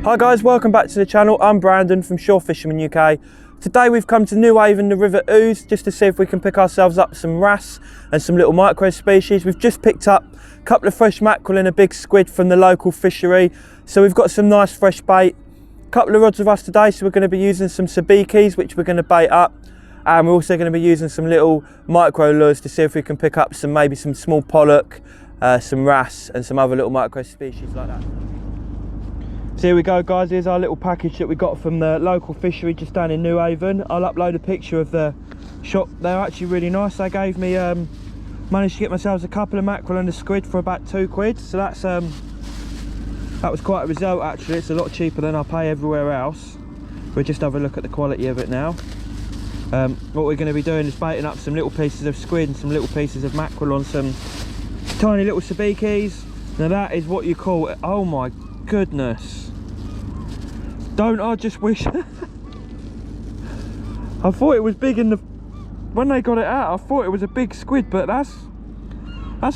Hi guys, welcome back to the channel. I'm Brandon from Shore Fisherman UK. Today we've come to Newhaven, the River Ouse, just to see if we can pick ourselves up some wrasse and some little micro species. We've just picked up a couple of fresh mackerel and a big squid from the local fishery. So we've got some nice fresh bait. A couple of rods with us today, so we're going to be using some sabikis, which we're going to bait up. And we're also going to be using some little micro lures to see if we can pick up maybe some small pollock, some wrasse and some other little micro species like that. So here we go guys, here's our little package that we got from the local fishery just down in Newhaven. I'll upload a picture of the shop. They're actually really nice. They gave me, managed to get myself a couple of mackerel and a squid for about £2. So that's, that was quite a result actually. It's a lot cheaper than I pay everywhere else. We'll just have a look at the quality of it now. What we're going to be doing is baiting up some little pieces of squid and some little pieces of mackerel on some tiny little sabikis. Now that is what you call it. Oh my goodness. Don't I just wish I thought it was big in the when they got it out. I thought it was a big squid, but that's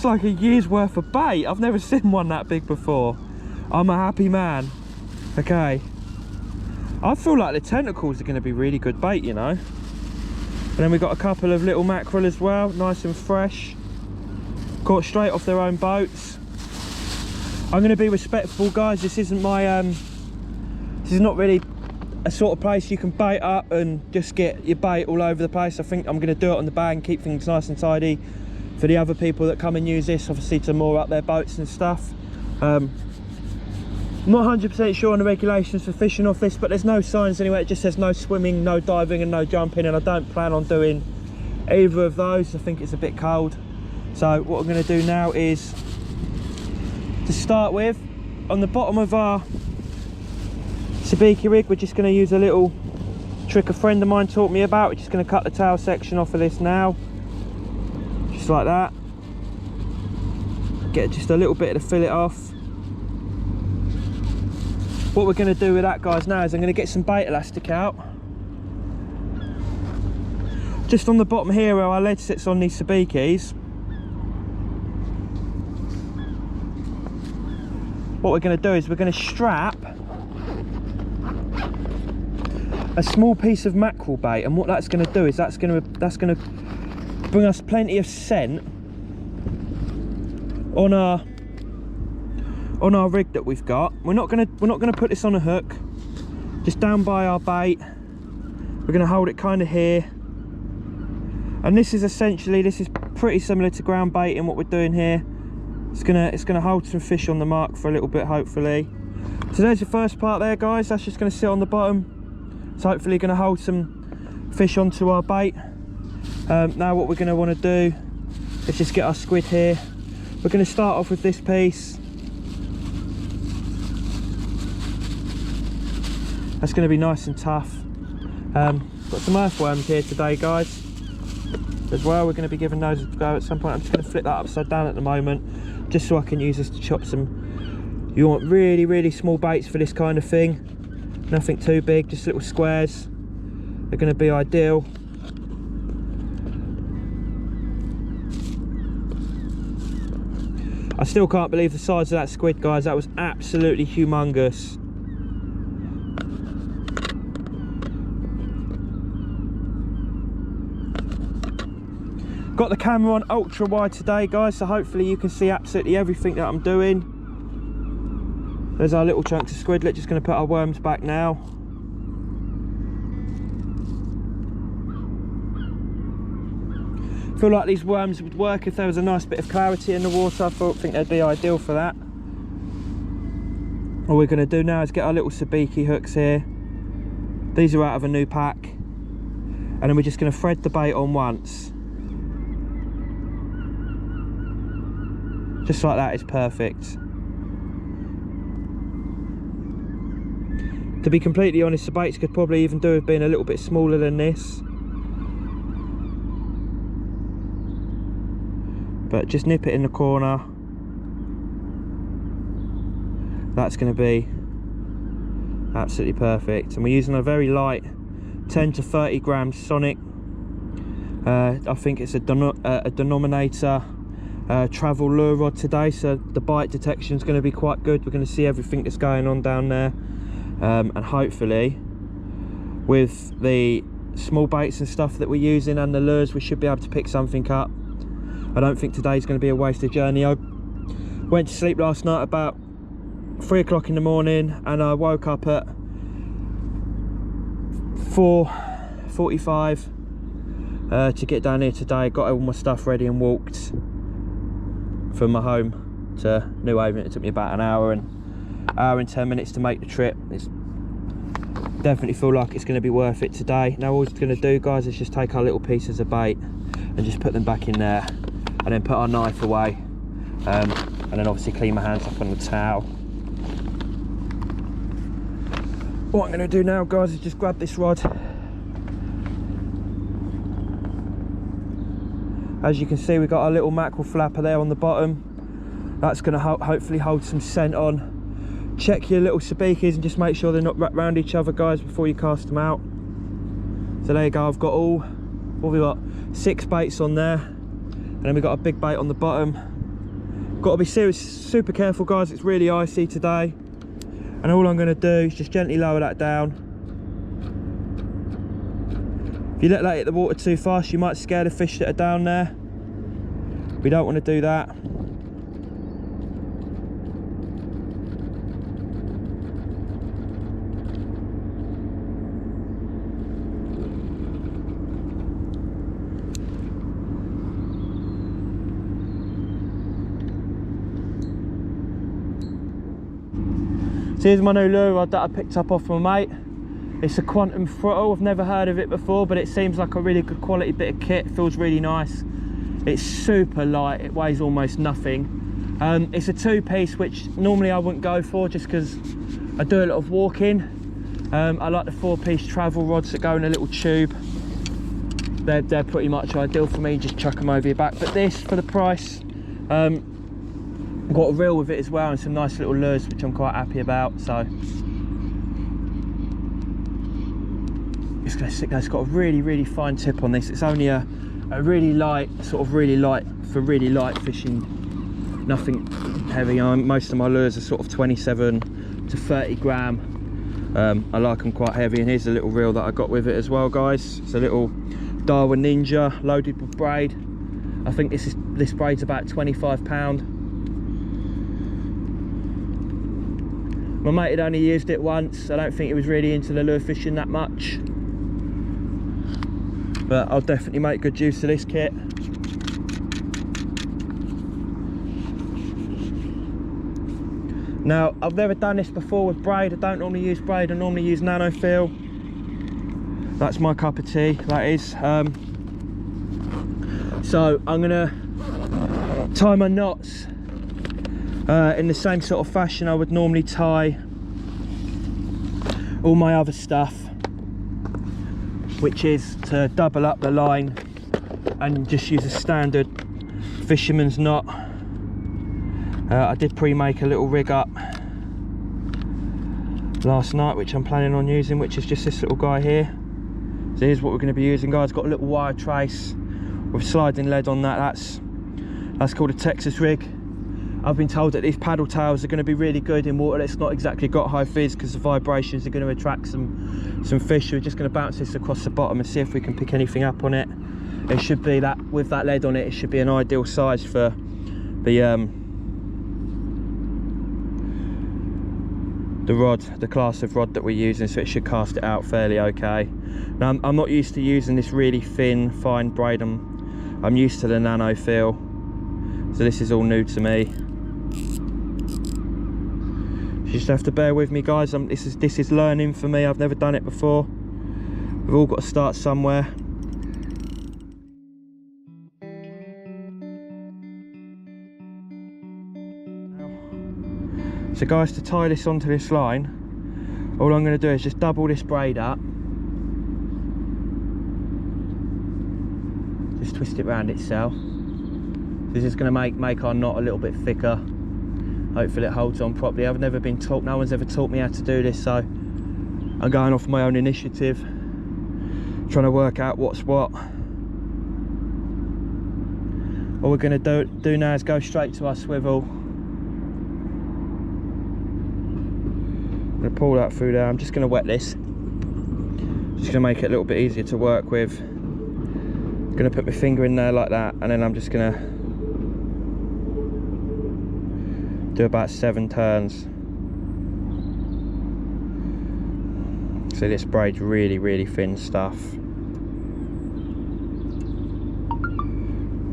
like a year's worth of bait. I've never seen one that big before. I'm a happy man. Okay, I feel like the tentacles are going to be really good bait, you know. And then we've got a couple of little mackerel as well, nice and fresh, caught straight off their own boats. I'm going to be respectful guys, this isn't my this is not really a sort of place you can bait up and just get your bait all over the place. I think I'm going to do it on the bag and keep things nice and tidy for the other people that come and use this, obviously to moor up their boats and stuff. I'm not 100% sure on the regulations for fishing off this, but there's no signs anyway. It just says no swimming, no diving and no jumping, and I don't plan on doing either of those. I think it's a bit cold. So what I'm going to do now is, to start with, on the bottom of our sabiki rig, we're just going to use a little trick a friend of mine taught me about. We're just going to cut the tail section off of this now, just like that. Get just a little bit of the fillet off. What we're going to do with that guys now is I'm going to get some bait elastic out, just on the bottom here where our lead sits on these sabikis. What we're going to do is we're going to strap a small piece of mackerel bait, and what that's going to do is that's going to bring us plenty of scent on our rig that we've got. We're not going to put this on a hook, just down by our bait. We're going to hold it kind of here, and this is pretty similar to ground bait in what we're doing here. It's gonna hold some fish on the mark for a little bit, hopefully. So there's the first part there guys, that's just going to sit on the bottom. It's hopefully going to hold some fish onto our bait. Now what we're going to want to do is just get our squid here. We're going to start off with this piece. That's going to be nice and tough. Got some earthworms here today guys as well. We're going to be giving those a go at some point. I'm just going to flip that upside down at the moment, just so I can use this to chop some. You want really small baits for this kind of thing. Nothing too big, just little squares. They're going to be ideal. I still can't believe the size of that squid guys. That was absolutely humongous. Got the camera on ultra wide today guys, so hopefully you can see absolutely everything that I'm doing. There's our little chunks of squid. We're just going to put our worms back now. I feel like these worms would work if there was a nice bit of clarity in the water. I think they'd be ideal for that. What we're going to do now is get our little sabiki hooks here. These are out of a new pack, and then we're just going to thread the bait on once. Just like that is perfect. To be completely honest, the baits could probably even do with being a little bit smaller than this. But just nip it in the corner. That's going to be absolutely perfect. And we're using a very light 10 to 30 gram Sonic. I think it's a denominator travel lure rod today, so the bite detection is going to be quite good. We're going to see everything that's going on down there. and hopefully with the small baits and stuff that we're using and the lures, we should be able to pick something up. I don't think today's going to be a wasted journey. I went to sleep last night about 3 o'clock in the morning and I woke up at 4:45 to get down here today. Got all my stuff ready and walked from my home to Newhaven. It took me about an hour and 10 minutes to make the trip. It's definitely feel like it's going to be worth it today. Now all we're going to do, guys, is just take our little pieces of bait and just put them back in there, and then put our knife away, and then obviously clean my hands up on the towel. What I'm going to do now, guys, is just grab this rod. As you can see, we've got our little mackerel flapper there on the bottom. That's going to hopefully hold some scent on. Check your little sabikis and just make sure they're not wrapped around each other, guys, before you cast them out. So there you go, I've got what we got, 6 baits on there, and then we've got a big bait on the bottom. Got to be super careful, guys, it's really icy today. And all I'm going to do is just gently lower that down. If you let that hit the water too fast, you might scare the fish that are down there. We don't want to do that. So here's my new lure rod that I picked up off my mate. It's a Quantum throttle. I've never heard of it before, but it seems like a really good quality bit of kit. Feels really nice. It's super light, it weighs almost nothing. It's a 2-piece, which normally I wouldn't go for just because I do a lot of walking. I like the 4-piece travel rods that go in a little tube. They're pretty much ideal for me, just chuck them over your back. But this, for the price, got a reel with it as well and some nice little lures, which I'm quite happy about. So it's got a really fine tip on this. It's only a really light, really light fishing, nothing heavy. Most of my lures are sort of 27 to 30 gram. I like them quite heavy, and here's a little reel that I got with it as well, guys. It's a little Darwin Ninja loaded with braid. I think this braid's about £25. My mate had only used it once. I don't think he was really into the lure fishing that much, but I'll definitely make good use of this kit. Now, I've never done this before with braid. I don't normally use braid, I normally use nano feel. That's my cup of tea, that is. So I'm gonna tie my knots in the same sort of fashion I would normally tie all my other stuff, which is to double up the line and just use a standard fisherman's knot. I did pre-make a little rig up last night, which I'm planning on using, which is just this little guy here. So here's what we're going to be using, guys. Got a little wire trace with sliding lead on that. That's called a Texas rig. I've been told that these paddle tails are going to be really good in water that's not exactly got high fizz, because the vibrations are going to attract some fish. We're just going to bounce this across the bottom and see if we can pick anything up on it. It should be that, with that lead on it, it should be an ideal size for the rod, the class of rod that we're using, so it should cast it out fairly okay. Now I'm not used to using this really thin, fine braid. I'm used to the nano feel, so this is all new to me. You just have to bear with me, guys. This is learning for me. I've never done it before. We've all got to start somewhere. So guys, to tie this onto this line, all I'm going to do is just double this braid up, just twist it around itself. This is going to make our knot a little bit thicker. Hopefully it holds on properly. I've never been taught, no one's ever taught me how to do this, so I'm going off my own initiative, trying to work out what's what. All we're going to do now is go straight to our swivel. I'm going to pull that through there. I'm just going to wet this. Just going to make it a little bit easier to work with. I'm going to put my finger in there like that, and then I'm just going to do about 7 turns. So this braid's really thin stuff.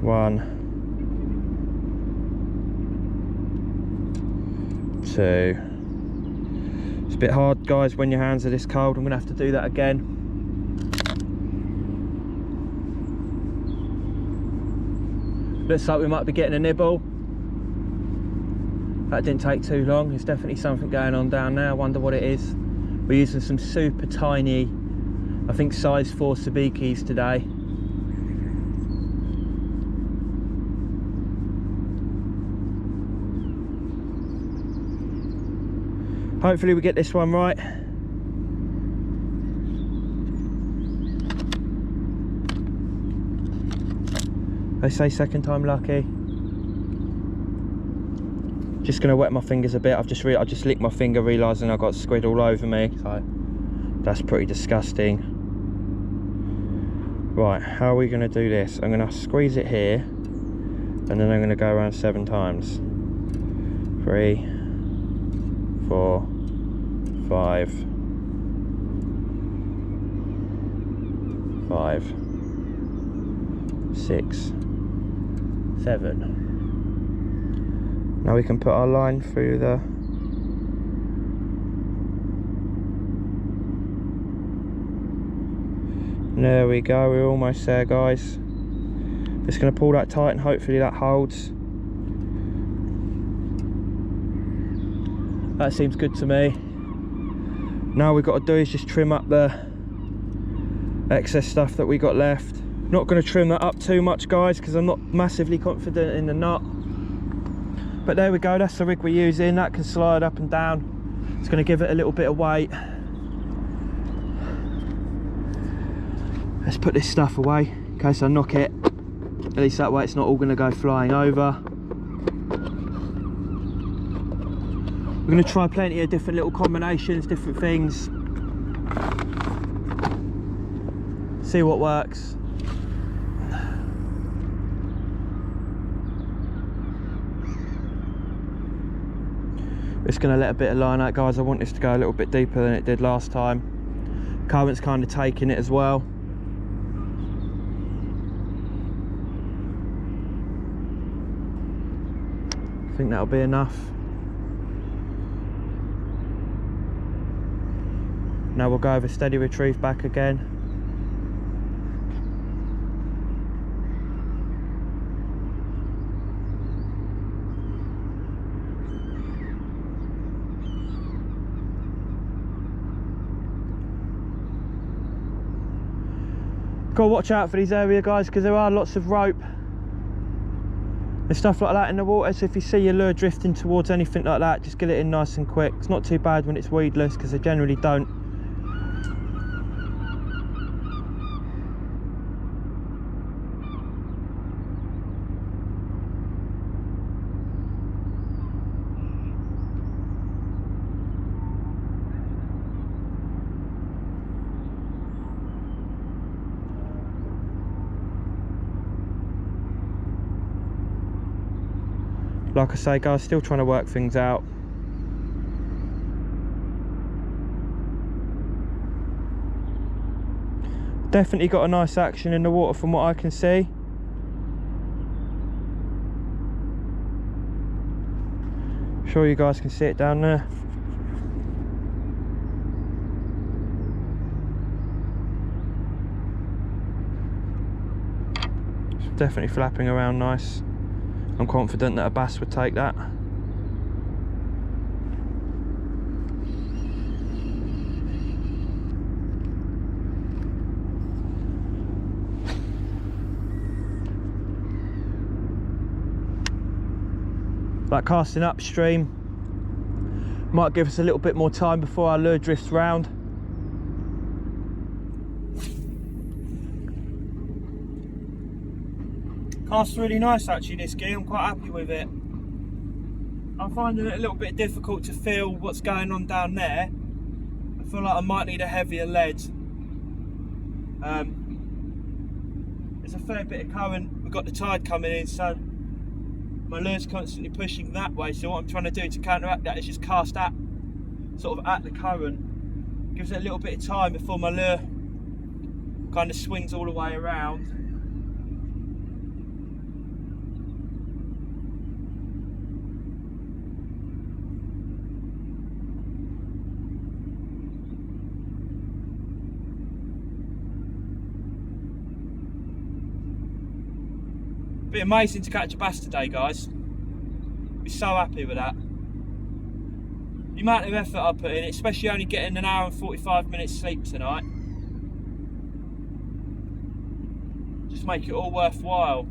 1, 2. It's a bit hard, guys, when your hands are this cold. I'm gonna have to do that again. Looks like we might be getting a nibble. That didn't take too long. There's definitely something going on down there. I wonder what it is. We're using some super tiny, I think size 4 sabikis today. Hopefully we get this one right. They say second time lucky. Just gonna wet my fingers a bit. I just licked my finger, realising I got squid all over me. So that's pretty disgusting. Right, how are we gonna do this? I'm gonna squeeze it here, and then I'm gonna go around 7 times. 3, 4, 5, 6, 7. Now we can put our line through the there we go, we're almost there, guys. Just going to pull that tight and hopefully that holds. That seems good to me. Now we've got to do is just trim up the excess stuff that we got left. Not going to trim that up too much, guys, because I'm not massively confident in the knot. But there we go, that's the rig we're using. That can slide up and down. It's going to give it a little bit of weight. Let's put this stuff away in case I knock it. At least that way it's not all going to go flying over. We're going to try plenty of different little combinations, different things. See what works. Just going to let a bit of line out, guys. I want this to go a little bit deeper than it did last time. Current's kind of taking it as well. I think that'll be enough. Now we'll go over steady retrieve back again. Got to watch out for these areas, guys, because there are lots of rope and stuff like that in the water. So if you see your lure drifting towards anything like that, just get it in nice and quick. It's not too bad when it's weedless, because they generally don't. Like I say, guys, still trying to work things out. Definitely got a nice action in the water from what I can see. Sure you guys can see it down there. It's definitely flapping around nice. I'm confident that a bass would take that. Like casting upstream might give us a little bit more time before our lure drifts round. Casts really nice actually, this gear. I'm quite happy with it. I'm finding it a little bit difficult to feel what's going on down there. I feel like I might need a heavier lead. There's a fair bit of current. We've got the tide coming in, so my lure's constantly pushing that way. So what I'm trying to do to counteract that is just cast at, sort of at the current. Gives it a little bit of time before my lure kind of swings all the way around. Be amazing to catch a bass today, guys. Be so happy with that. The amount of effort I put in, especially only getting an hour and 45 minutes sleep tonight, just make it all worthwhile.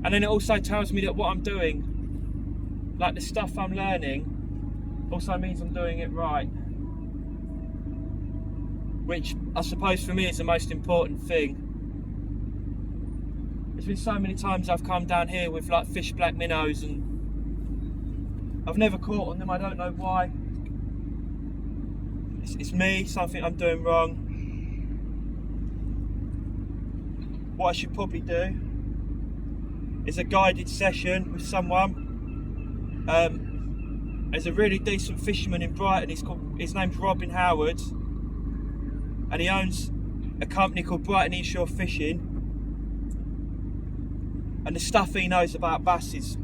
And then it also tells me that what I'm doing, like the stuff I'm learning, also means I'm doing it right. Which I suppose for me is the most important thing. There's been so many times I've come down here with like fish black minnows and I've never caught on them. I don't know why. It's me, something I'm doing wrong. What I should probably do is a guided session with someone. There's a really decent fisherman in Brighton. His name's Robin Howard, and he owns a company called Brighton Inshore Fishing. And the stuff he knows about bass is,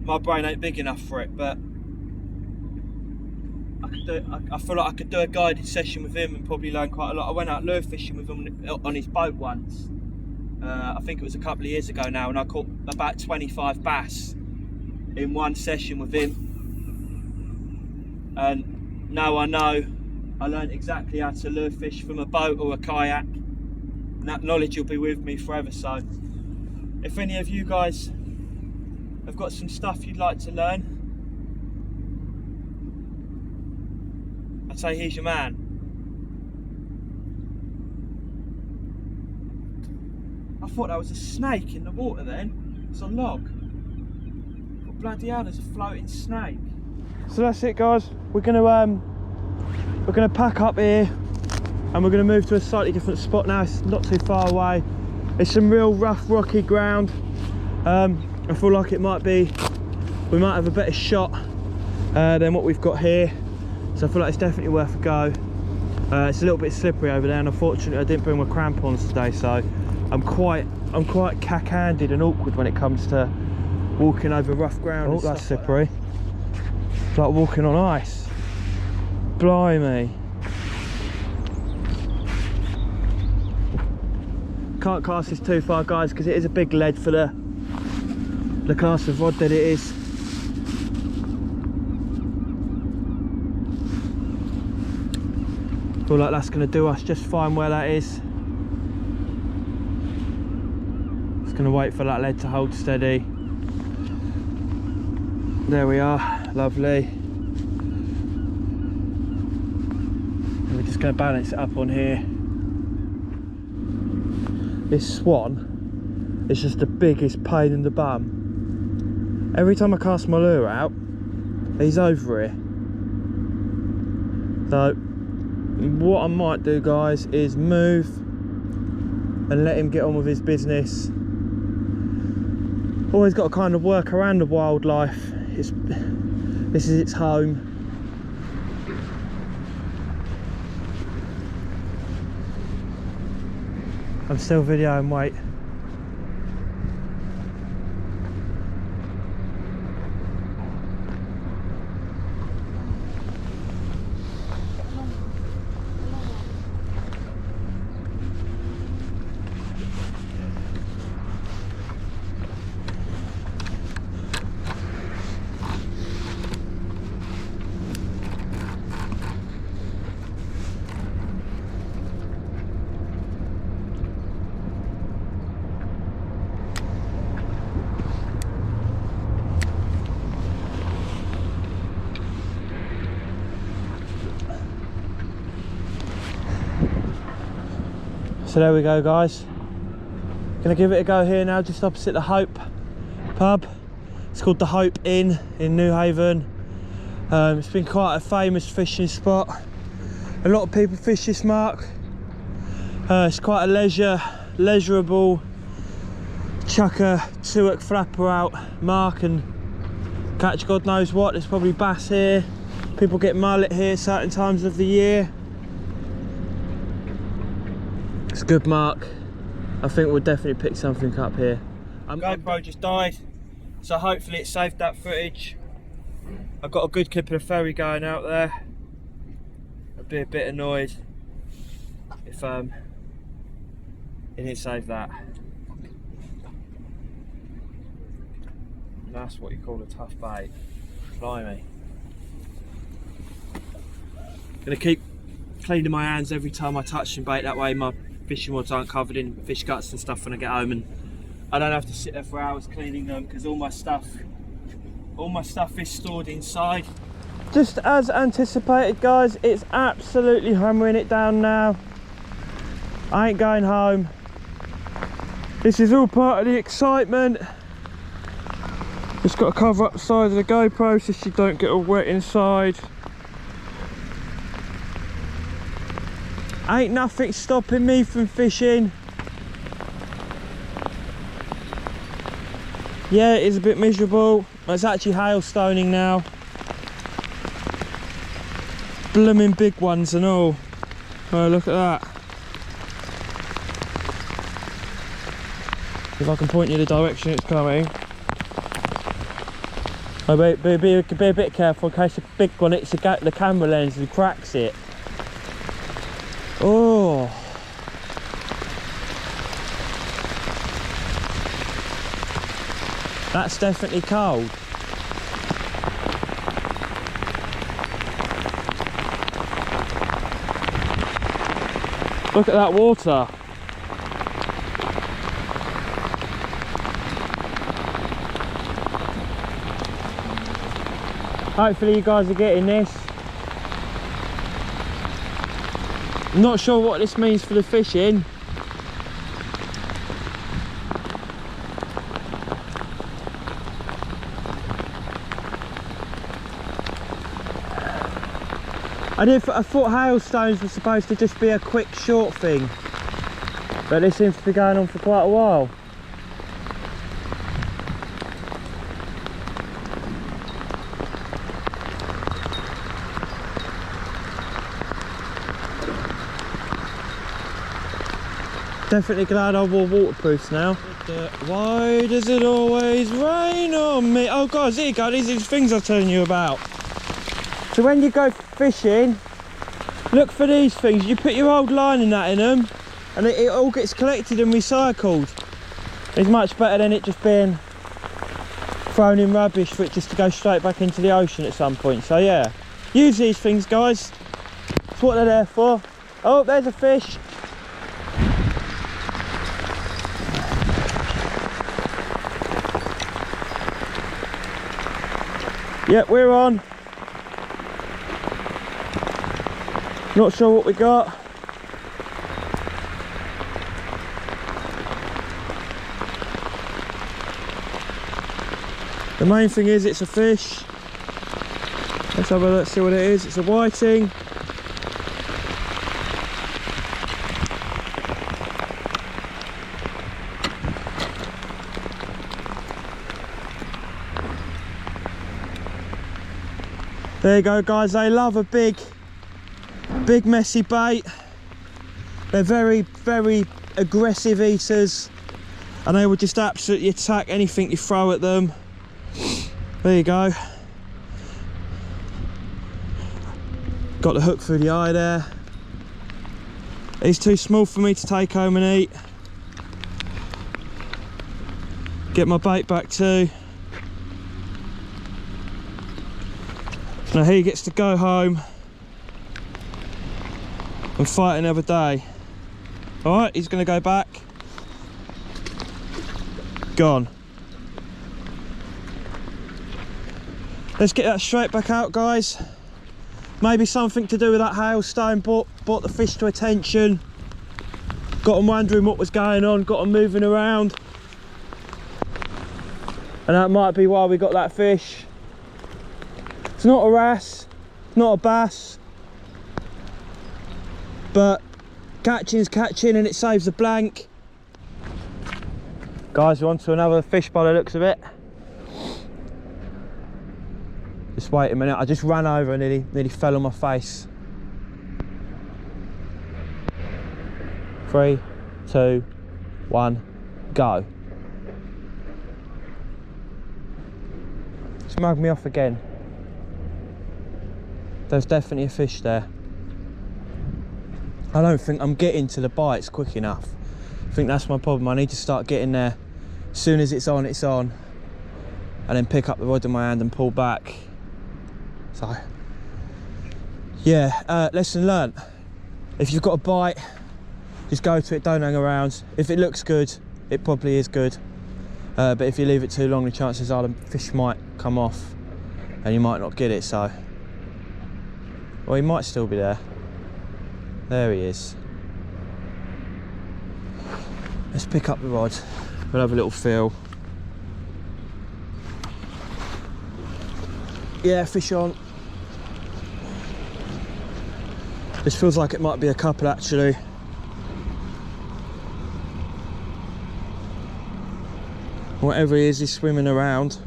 my brain ain't big enough for it, but I feel like I could do a guided session with him and probably learn quite a lot. I went out lure fishing with him on his boat once. I think it was a couple of years ago now, and I caught about 25 bass in one session with him. And now I know I learned exactly how to lure fish from a boat or a kayak. And that knowledge will be with me forever. So if any of you guys have got some stuff you'd like to learn, I'd say here's your man. I thought that was a snake in the water then. It's a log. But bloody hell, there's a floating snake. So that's it, guys. We're gonna pack up here. And we're going to move to a slightly different spot now. It's not too far away. It's some real rough, rocky ground. I feel like we might have a better shot than what we've got here. So I feel like it's definitely worth a go. It's a little bit slippery over there, and unfortunately I didn't bring my crampons today, so I'm quite cack-handed and awkward when it comes to walking over rough ground. Oh, that's slippery. It's like walking on ice. Blimey. Can't cast this too far, guys, because it is a big lead for the class of rod that it is. Feel like that's going to do us just fine where that is. Just going to wait for that lead to hold steady. There we are, lovely. And we're just going to balance it up on here. This swan is just the biggest pain in the bum. Every time I cast my lure out, he's over here. So what I might do, guys, is move and let him get on with his business. Always got to kind of work around the wildlife. This is its home. I'm still videoing, wait. So there we go, guys. Gonna give it a go here now, just opposite the Hope pub. It's called the Hope Inn in Newhaven. It's been quite a famous fishing spot. A lot of people fish this mark. It's quite a leisurable, chuck a 2-hook flapper out mark and catch God knows what. There's probably bass here. People get mullet here certain times of the year. It's a good mark. I think we'll definitely pick something up here. GoPro just died, so hopefully it saved that footage. I've got a good clip of the ferry going out there. I'd be a bit annoyed if it didn't save that. And that's what you call a tough bait. Blimey. Gonna keep cleaning my hands every time I touch some bait, that way my fishing rods aren't covered in fish guts and stuff when I get home, and I don't have to sit there for hours cleaning them because all my stuff is stored inside. Just as anticipated, guys, it's absolutely hammering it down now. I ain't going home. This is all part of the excitement. Just got to cover up the side of the GoPro so she don't get all wet inside. Ain't nothing stopping me from fishing. Yeah, it is a bit miserable. It's actually hailstoning now. Blooming big ones and all. Oh, look at that. If I can point you the direction it's coming. Oh, be a bit careful in case a big one hits the camera lens and cracks it. Oh. That's definitely cold. Look at that water. Hopefully you guys are getting this. I'm not sure what this means for the fishing. I thought hailstones were supposed to just be a quick short thing, but this seems to be going on for quite a while. Definitely glad I wore waterproofs now. Why does it always rain on me? Oh guys, here you go, these are the things I'm telling you about. So when you go fishing, look for these things. You put your old line and that in them, and it all gets collected and recycled. It's much better than it just being thrown in rubbish for it just to go straight back into the ocean at some point. So yeah, use these things, guys. That's what they're there for. Oh, there's a fish. Yep, we're on. Not sure what we got. The main thing is it's a fish. Let's have a look, see what it is. It's a whiting. There you go, guys. They love a big messy bait. They're very aggressive eaters, and they will just absolutely attack anything you throw at them. There you go. Got the hook through the eye there. He's too small for me to take home and eat. Get my bait back too. Now he gets to go home and fight another day. Alright, he's going to go back. Gone. Let's get that straight back out, guys. Maybe something to do with that hailstone brought the fish to attention. Got them wondering what was going on, got them moving around. and that might be why we got that fish. It's not a wrasse, not a bass, but catching's catching and it saves the blank. Guys, we're on to another fish by the looks of it. Just wait a minute, I just ran over and nearly fell on my face. 3, 2, 1, go. Smug me off again. There's definitely a fish there. I don't think I'm getting to the bites quick enough. I think that's my problem. I need to start getting there. As soon as it's on, and then pick up the rod in my hand and pull back. So, yeah, lesson learnt. If you've got a bite, just go to it, don't hang around. If it looks good, it probably is good. But if you leave it too long, the chances are the fish might come off and you might not get it, so. Well, he might still be there. There he is. Let's pick up the rod. We'll have a little feel. Yeah, fish on. This feels like it might be a couple actually. Whatever he is, he's swimming around.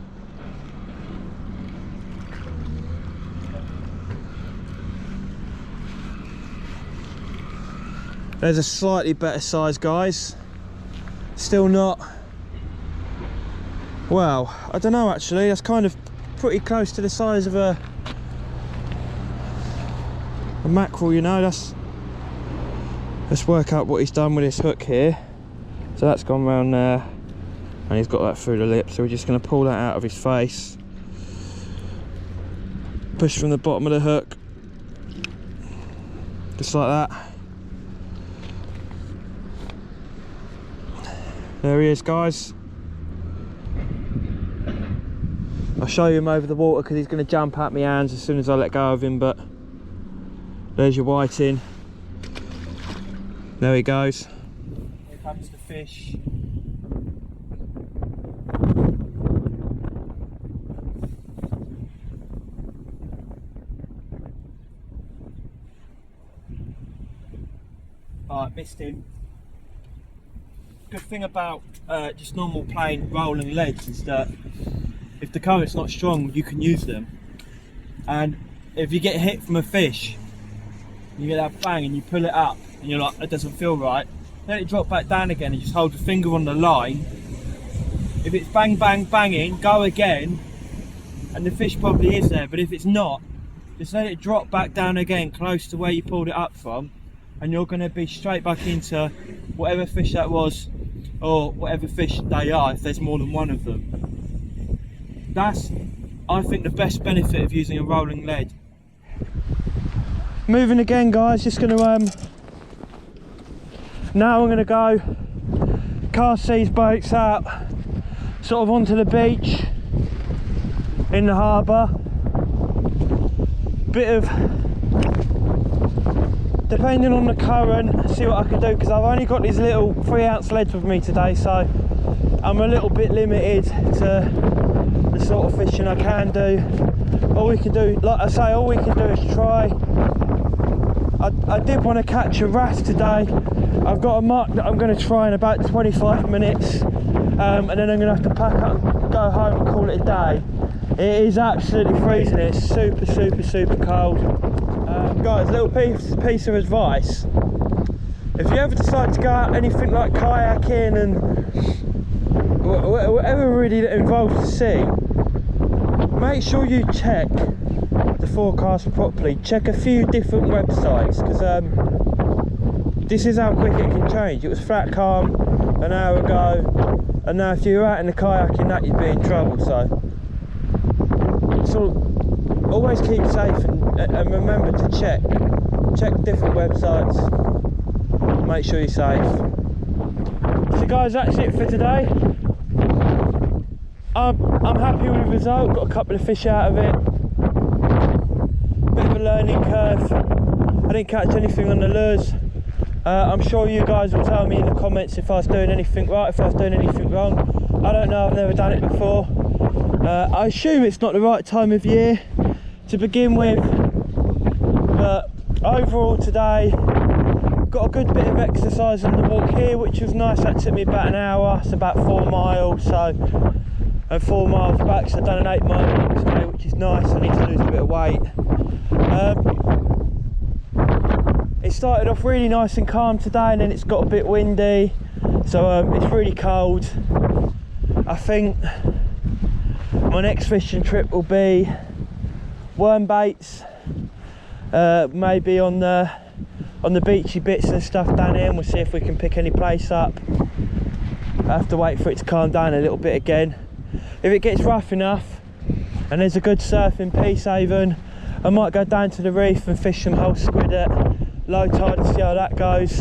There's a slightly better size, guys. Still not, well, I don't know actually, that's kind of pretty close to the size of a mackerel, you know. Let's work out what he's done with this hook here. So that's gone round there and he's got that through the lip, so we're just going to pull that out of his face, push from the bottom of the hook, just like that. There he is, guys. I'll show you him over the water because he's going to jump out my hands as soon as I let go of him, but there's your whiting. There he goes. Here comes the fish. Alright, missed him. Good thing about just normal plain rolling leads is that if the current's not strong, you can use them. And if you get hit from a fish, you get that bang and you pull it up and you're like, it doesn't feel right, let it drop back down again and just hold your finger on the line. If it's bang bang banging, go again and the fish probably is there, but if it's not, just let it drop back down again close to where you pulled it up from, and you're going to be straight back into whatever fish that was, or whatever fish they are if there's more than one of them. That's, I think, the best benefit of using a rolling lead. Moving again, guys, just going to now I'm going to go cast these boats out sort of onto the beach in the harbour. Bit of, depending on the current, see what I can do, because I've only got these little 3-ounce leads with me today, so I'm a little bit limited to the sort of fishing I can do. All we can do, like I say, all we can do is try. I did want to catch a wrasse today. I've got a mark that I'm going to try in about 25 minutes, and then I'm going to have to pack up and go home and call it a day. It is absolutely freezing. It's super, super, super cold. Guys, little piece of advice: if you ever decide to go out anything like kayaking and whatever really that involves the sea, make sure you check the forecast properly. Check a few different websites, because this is how quick it can change. It was flat calm an hour ago, and now if you're out in the kayaking, that you'd be in trouble. So always keep safe and remember to check different websites. Make sure you're safe. So guys, that's it for today. I'm happy with the result. Got a couple of fish out of it. Bit of a learning curve. I didn't catch anything on the lures. I'm sure you guys will tell me in the comments if I was doing anything right, if I was doing anything wrong. I don't know, I've never done it before. I assume it's not the right time of year to begin with, but overall today got a good bit of exercise on the walk here, which was nice. That took me about an hour. It's about 4 miles, so, and 4 miles back, so I've done an 8 mile walk today, which is nice. I need to lose a bit of weight. It started off really nice and calm today, and then it's got a bit windy, so it's really cold. I think my next fishing trip will be worm baits, maybe on the beachy bits and stuff down here, and we'll see if we can pick any place up. I have to wait for it to calm down a little bit again. If it gets rough enough and there's a good surf in Peacehaven, I might go down to the reef and fish some whole squid at low tide and see how that goes.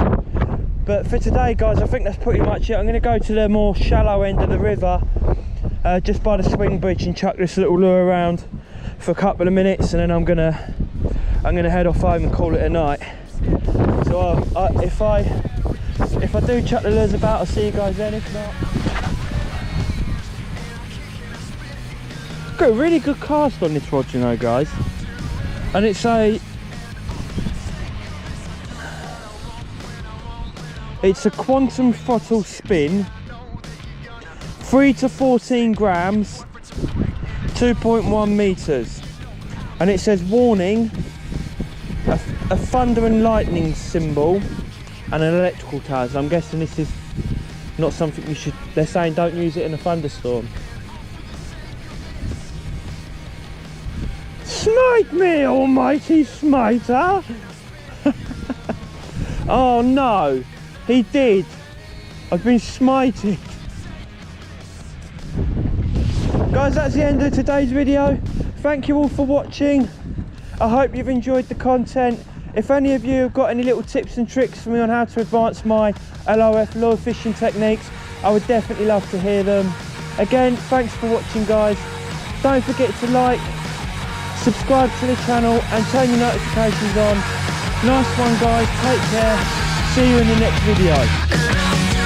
But for today, guys, I think that's pretty much it. I'm going to go to the more shallow end of the river, just by the swing bridge, and chuck this little lure around for a couple of minutes, and then I'm gonna head off home and call it a night. So if I do chuck the lures about, I'll see you guys then. If not, got a really good cast on this rod, you know, guys, and it's a quantum throttle spin, 3 to 14 grams, 2.1 meters, and it says warning, a thunder and lightning symbol and an electrical tower. So I'm guessing this is not something you should, they're saying don't use it in a thunderstorm. Smite me, almighty smiter! Oh no, he did. I've been smited. Guys, that's the end of today's video. Thank you all for watching. I hope you've enjoyed the content. If any of you have got any little tips and tricks for me on how to advance my LRF lure fishing techniques, I would definitely love to hear them. Again, thanks for watching, guys. Don't forget to like, subscribe to the channel and turn your notifications on. Nice one, guys. Take care. See you in the next video.